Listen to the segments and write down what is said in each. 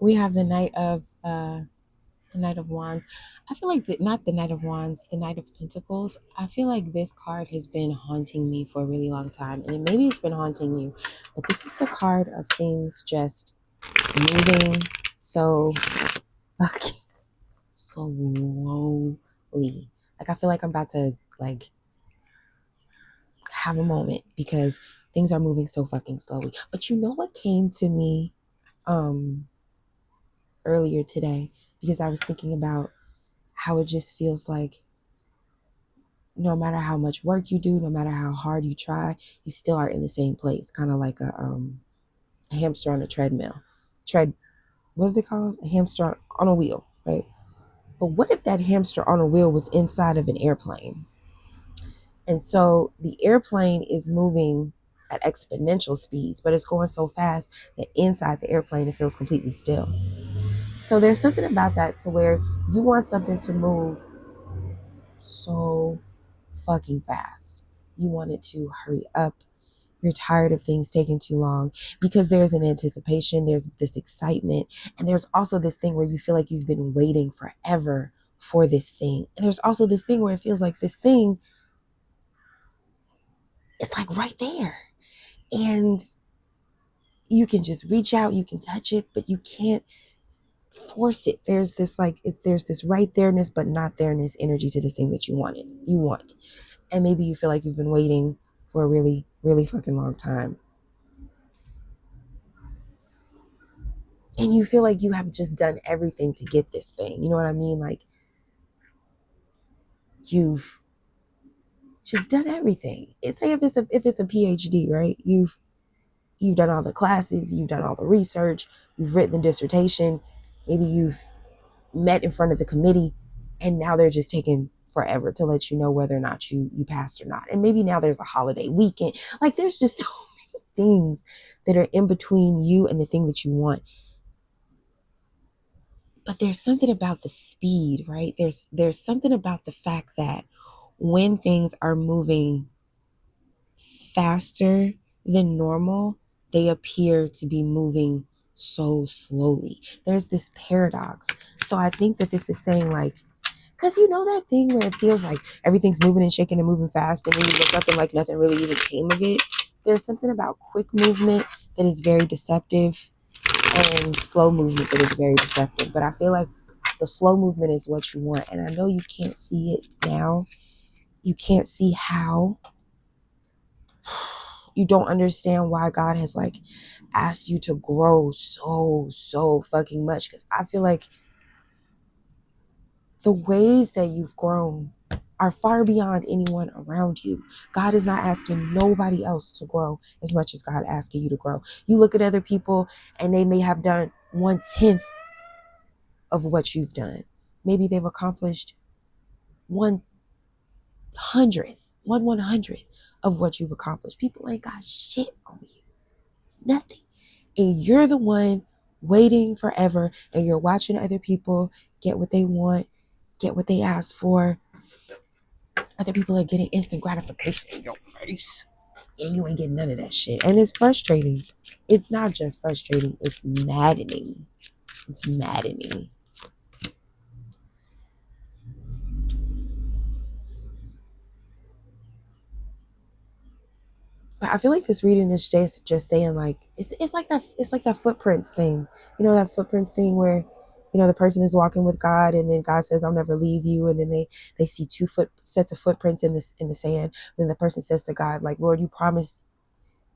we have the Knight of Wands. I feel like not the Knight of Wands, the Knight of Pentacles. I feel like this card has been haunting me for a really long time, and maybe it's been haunting you. But this is the card of things just moving so fucking slowly. Like I feel like I'm about to like have a moment because things are moving so fucking slowly. But you know what came to me um earlier today, because I was thinking about how it just feels like no matter how much work you do, no matter how hard you try, you still are in the same place, kind of like a hamster on a treadmill. What's it called? A hamster on a wheel, right? But what if that hamster on a wheel was inside of an airplane? And so the airplane is moving at exponential speeds, but it's going so fast that inside the airplane it feels completely still. So there's something about that to where you want something to move so fucking fast. You want it to hurry up. You're tired of things taking too long because there's an anticipation, there's this excitement, and there's also this thing where you feel like you've been waiting forever for this thing. And there's also this thing where it feels like this thing is like right there. And you can just reach out, you can touch it, but you can't force it. There's this there's this right there-ness but not there-ness energy to this thing that you want. And maybe you feel like you've been waiting for a really, really fucking long time. And you feel like you have just done everything to get this thing. You know what I mean? Like you've just done everything. Say if it's a PhD, right? You've done all the classes, you've done all the research, you've written the dissertation, maybe you've met in front of the committee, and now they're just taking forever to let you know whether or not you passed or not. And maybe now there's a holiday weekend. Like there's just so many things that are in between you and the thing that you want. But there's something about the speed, right? There's something about the fact that when things are moving faster than normal, they appear to be moving so slowly. There's this paradox. So I think that this is saying like, because you know that thing where it feels like everything's moving and shaking and moving fast, and then you look up and like nothing really even came of it. There's something about quick movement that is very deceptive and slow movement that is very deceptive. But I feel like the slow movement is what you want. And I know you can't see it now. You can't see how. You don't understand why God has like asked you to grow so fucking much. Because I feel like the ways that you've grown are far beyond anyone around you. God is not asking nobody else to grow as much as God asking you to grow. You look at other people and they may have done 1/10 of what you've done. Maybe they've accomplished 1/100th of what you've accomplished. People ain't got shit on you. Nothing. And you're the one waiting forever, and you're watching other people get what they want, get what they ask for. Other people are getting instant gratification in your face, and you ain't getting none of that shit. And it's frustrating. It's not just frustrating, it's maddening. It's maddening. But I feel like this reading is just saying like it's like that footprints thing. You know that footprints thing where the person is walking with God, and then God says I'll never leave you, and then they see two sets of footprints in the sand. Then the person says to God like, Lord, you promised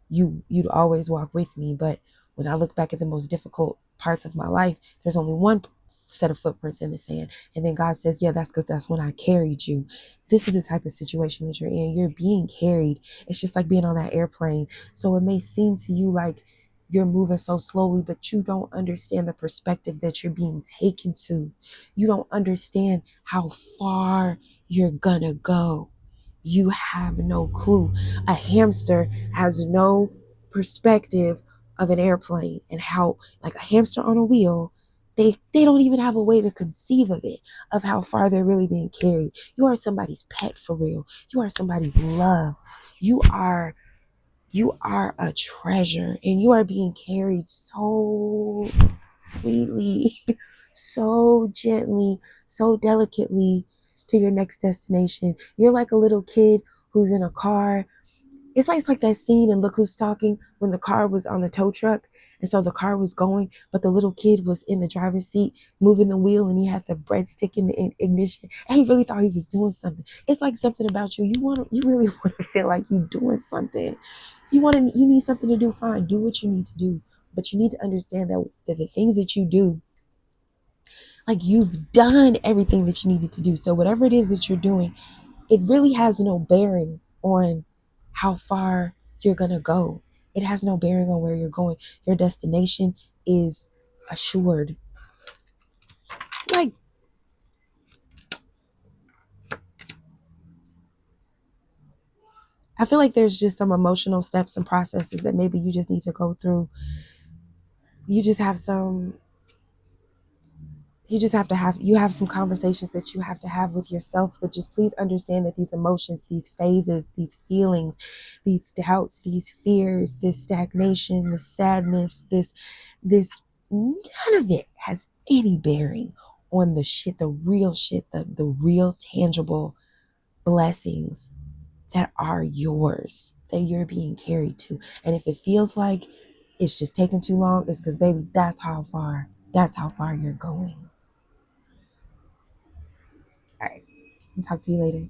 you'd always walk with me, but when I look back at the most difficult parts of my life, there's only one set of footprints in the sand. And then God says, yeah, that's because that's when I carried you. This is the type of situation that you're in. You're being carried. It's just like being on that airplane. So it may seem to you like you're moving so slowly, but you don't understand the perspective that you're being taken to. You don't understand how far you're gonna go. You have no clue. A hamster has no perspective of an airplane, and how like a hamster on a wheel, they don't even have a way to conceive of it, of how far they're really being carried. You are somebody's pet for real. You are somebody's love. You are a treasure, and you are being carried so sweetly, so gently, so delicately to your next destination. You're like a little kid who's in a car. It's like that scene in Look Who's Talking when the car was on the tow truck. And so the car was going, but the little kid was in the driver's seat moving the wheel and he had the breadstick in the ignition. And he really thought he was doing something. It's like something about you. You really want to feel like you're doing something. You need something to do, fine. Do what you need to do. But you need to understand that the things that you do, like you've done everything that you needed to do. So whatever it is that you're doing, it really has no bearing on how far you're going to go. It has no bearing on where you're going. Your destination is assured. Like, I feel like there's just some emotional steps and processes that maybe you just need to go through. You just have some you have some conversations that you have to have with yourself, but just please understand that these emotions, these phases, these feelings, these doubts, these fears, this stagnation, this sadness, this none of it has any bearing on the real shit, the real tangible blessings that are yours, that you're being carried to. And if it feels like it's just taking too long, it's because, baby, that's how far you're going. All right. I'll talk to you later.